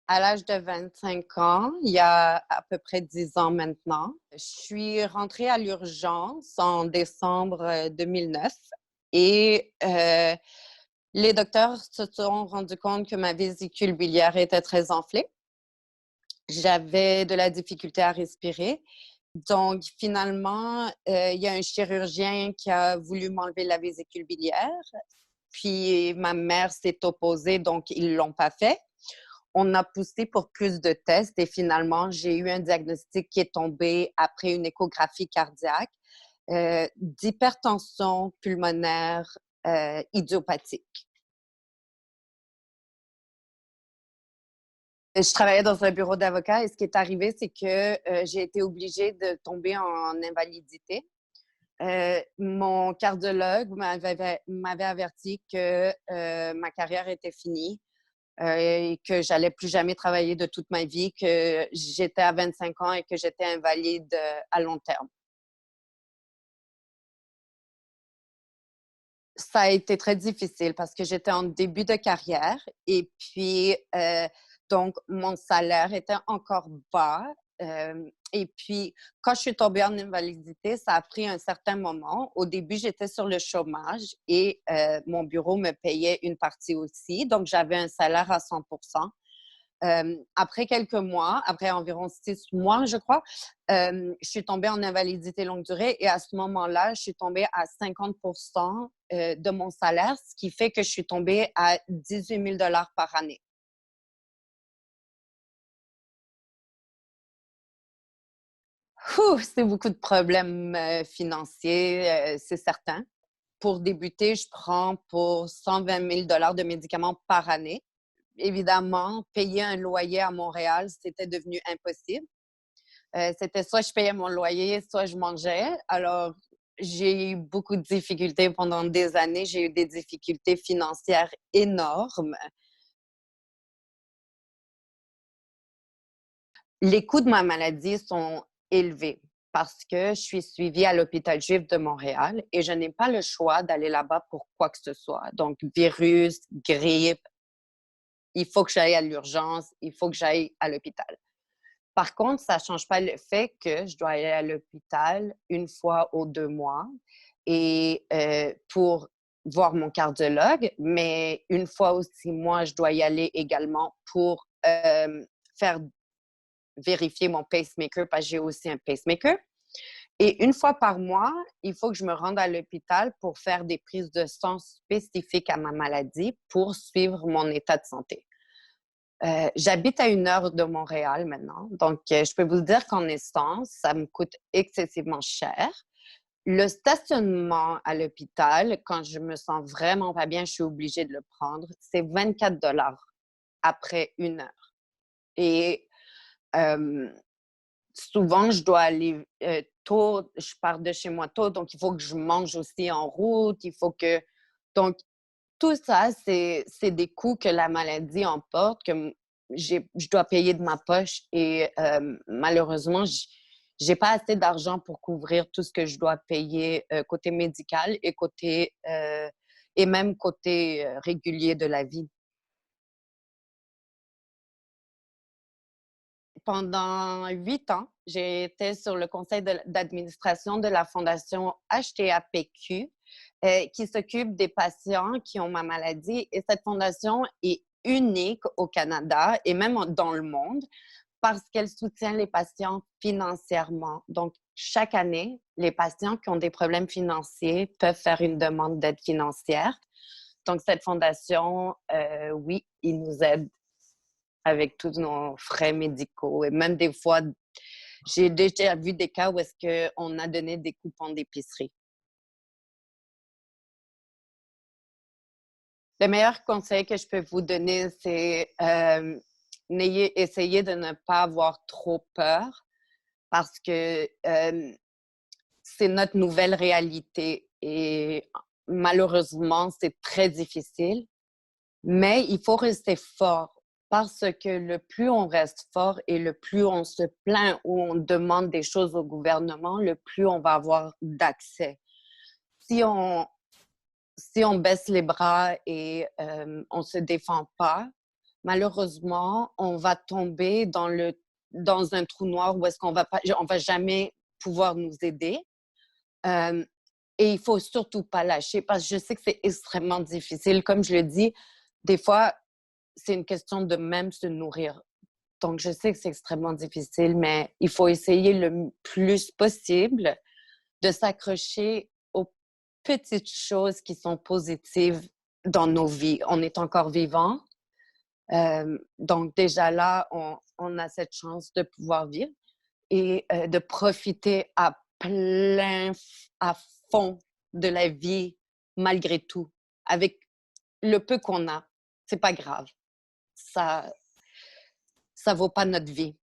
À l'âge de 25 ans, il y a à peu près 10 ans maintenant, je suis rentrée à l'urgence en décembre 2009 et les docteurs se sont rendus compte que ma vésicule biliaire était très enflée. J'avais de la difficulté à respirer. Donc, finalement, il y a un chirurgien qui a voulu m'enlever la vésicule biliaire. Puis, ma mère s'est opposée, donc ils ne l'ont pas fait. On a poussé pour plus de tests et finalement, j'ai eu un diagnostic qui est tombé après une échographie cardiaque d'hypertension pulmonaire idiopathique. Je travaillais dans un bureau d'avocat et ce qui est arrivé, c'est que j'ai été obligée de tomber en invalidité. Mon cardiologue m'avait averti que ma carrière était finie et que j'allais plus jamais travailler de toute ma vie, que j'étais à 25 ans et que j'étais invalide à long terme. Ça a été très difficile parce que j'étais en début de carrière et puis donc mon salaire était encore bas. Et puis, quand je suis tombée en invalidité, ça a pris un certain moment. Au début, j'étais sur le chômage et mon bureau me payait une partie aussi. Donc, j'avais un salaire à 100 après quelques mois, après environ 6 mois, je crois, je suis tombée en invalidité longue durée et à ce moment-là, je suis tombée à 50 de mon salaire, ce qui fait que je suis tombée à 18 000 par année. C'est beaucoup de problèmes financiers, c'est certain. Pour débuter, je prends pour 120 000 de médicaments par année. Évidemment, payer un loyer à Montréal, c'était devenu impossible. C'était soit je payais mon loyer, soit je mangeais. Alors, j'ai eu beaucoup de difficultés pendant des années. J'ai eu des difficultés financières énormes. Les coûts de ma maladie sont élevés parce que je suis suivie à l'hôpital juif de Montréal et je n'ai pas le choix d'aller là-bas pour quoi que ce soit. Donc, virus, grippe, il faut que j'aille à l'urgence, il faut que j'aille à l'hôpital. Par contre, ça ne change pas le fait que je dois aller à l'hôpital une fois aux 2 mois et pour voir mon cardiologue, mais une fois aux 6 mois, je dois y aller également pour faire vérifier mon pacemaker parce que j'ai aussi un pacemaker. Et une fois par mois, il faut que je me rende à l'hôpital pour faire des prises de sang spécifiques à ma maladie pour suivre mon état de santé. J'habite à 1 heure de Montréal maintenant, donc je peux vous dire qu'en essence, ça me coûte excessivement cher. Le stationnement à l'hôpital, quand je me sens vraiment pas bien, je suis obligée de le prendre, c'est 24 après 1 heure. Et euh, souvent, je dois aller tôt, je pars de chez moi tôt, donc il faut que je mange aussi en route, il faut que... Donc, tout ça, c'est des coûts que la maladie emporte, que je dois payer de ma poche et malheureusement, j'ai pas assez d'argent pour couvrir tout ce que je dois payer côté médical et même côté régulier de la vie. Pendant 8 ans, j'étais sur le conseil d'administration de la fondation HTAPQ, qui s'occupe des patients qui ont ma maladie. Et cette fondation est unique au Canada et même dans le monde parce qu'elle soutient les patients financièrement. Donc, chaque année, les patients qui ont des problèmes financiers peuvent faire une demande d'aide financière. Donc, cette fondation, oui, il nous aide avec tous nos frais médicaux. Et même des fois, j'ai déjà vu des cas où est-ce qu'on a donné des coupons d'épicerie. Le meilleur conseil que je peux vous donner, c'est essayez de ne pas avoir trop peur parce que c'est notre nouvelle réalité et malheureusement, c'est très difficile, mais il faut rester fort parce que le plus on reste fort et le plus on se plaint ou on demande des choses au gouvernement, le plus on va avoir d'accès. Si on baisse les bras et on ne se défend pas, malheureusement, on va tomber dans un trou noir où est-ce on va jamais pouvoir nous aider. Euh, et il faut surtout pas lâcher parce que je sais que c'est extrêmement difficile. Comme je le dis, des fois, c'est une question de même se nourrir. Donc, je sais que c'est extrêmement difficile, mais il faut essayer le plus possible de s'accrocher aux petites choses qui sont positives dans nos vies. On est encore vivant. Donc, déjà là, on a cette chance de pouvoir vivre et de profiter à fond de la vie, malgré tout, avec le peu qu'on a. C'est pas grave. Ça vaut pas notre vie.